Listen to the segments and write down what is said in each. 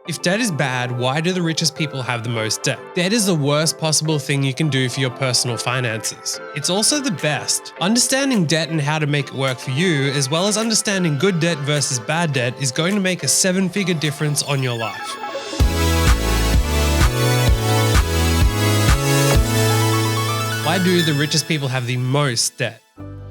If debt is bad, why do the richest people have the most debt? Debt is the worst possible thing you can do for your personal finances. It's also the best. Understanding debt and how to make it work for you, as well as understanding good debt versus bad debt, is going to make a 7-figure difference on your life. Why do the richest people have the most debt?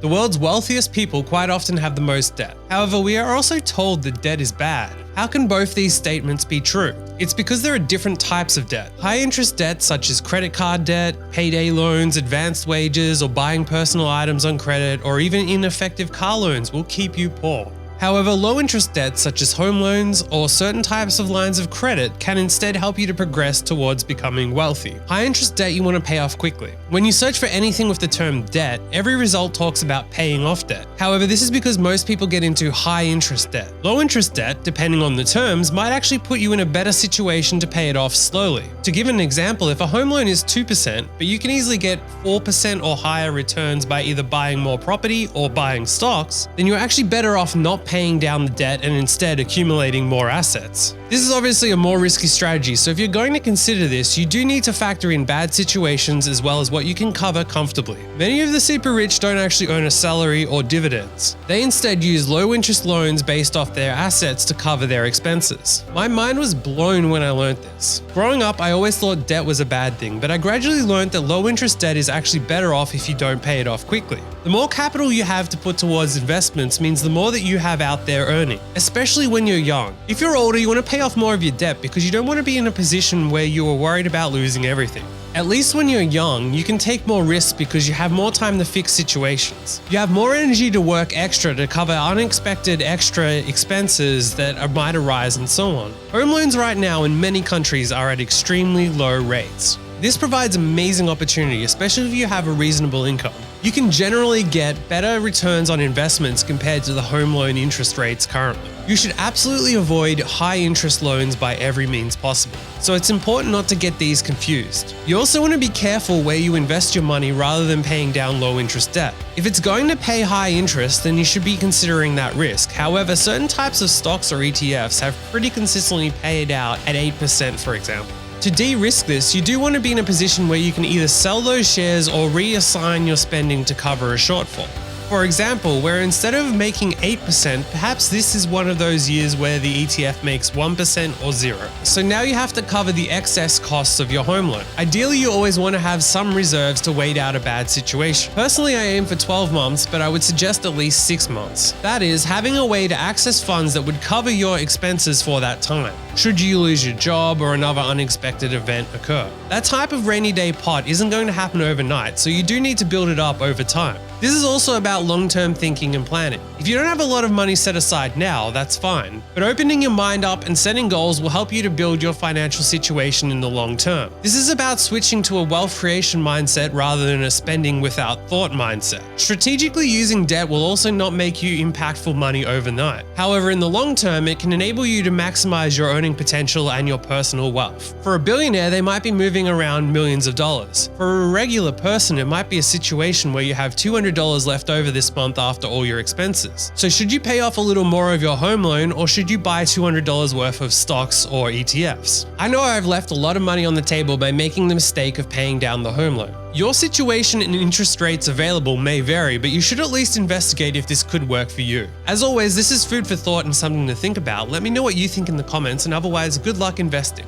The world's wealthiest people quite often have the most debt. However, we are also told that debt is bad. How can both these statements be true? It's because there are different types of debt. High interest debt such as credit card debt, payday loans, advanced wages, or buying personal items on credit, or even ineffective car loans will keep you poor. However, low-interest debts such as home loans or certain types of lines of credit can instead help you to progress towards becoming wealthy. High-interest debt you want to pay off quickly. When you search for anything with the term debt, every result talks about paying off debt. However, this is because most people get into high-interest debt. Low-interest debt, depending on the terms, might actually put you in a better situation to pay it off slowly. To give an example, if a home loan is 2%, but you can easily get 4% or higher returns by either buying more property or buying stocks, then you're actually better off not paying down the debt and instead accumulating more assets. This is obviously a more risky strategy, so if you're going to consider this, you do need to factor in bad situations as well as what you can cover comfortably. Many of the super rich don't actually earn a salary or dividends. They instead use low interest loans based off their assets to cover their expenses. My mind was blown when I learned this. Growing up, I always thought debt was a bad thing, but I gradually learned that low interest debt is actually better off if you don't pay it off quickly. The more capital you have to put towards investments means the more that you have out there earning, especially when you're young. If you're older, you want to pay off more of your debt because you don't want to be in a position where you are worried about losing everything. At least when you're young, you can take more risks because you have more time to fix situations. You have more energy to work extra to cover unexpected extra expenses that might arise and so on. Home loans right now in many countries are at extremely low rates. This provides amazing opportunity, especially if you have a reasonable income. You can generally get better returns on investments compared to the home loan interest rates currently. You should absolutely avoid high interest loans by every means possible. So it's important not to get these confused. You also want to be careful where you invest your money rather than paying down low interest debt. If it's going to pay high interest, then you should be considering that risk. However, certain types of stocks or ETFs have pretty consistently paid out at 8%, for example. To de-risk this, you do want to be in a position where you can either sell those shares or reassign your spending to cover a shortfall. For example, where instead of making 8%, perhaps this is one of those years where the ETF makes 1% or 0. So now you have to cover the excess costs of your home loan. Ideally, you always want to have some reserves to wait out a bad situation. Personally, I aim for 12 months, but I would suggest at least 6 months. That is, having a way to access funds that would cover your expenses for that time, should you lose your job or another unexpected event occur. That type of rainy day pot isn't going to happen overnight, so you do need to build it up over time. This is also about long-term thinking and planning. If you don't have a lot of money set aside now, that's fine. But opening your mind up and setting goals will help you to build your financial situation in the long term. This is about switching to a wealth creation mindset rather than a spending without thought mindset. Strategically using debt will also not make you impactful money overnight. However, in the long term, it can enable you to maximize your earning potential and your personal wealth. For a billionaire, they might be moving around millions of dollars. For a regular person, it might be a situation where you have $200 left over this month after all your expenses. So should you pay off a little more of your home loan, or should you buy $200 worth of stocks or ETFs? I know I've left a lot of money on the table by making the mistake of paying down the home loan. Your situation and interest rates available may vary, but you should at least investigate if this could work for you. As always, this is food for thought and something to think about. Let me know what you think in the comments, and otherwise, good luck investing.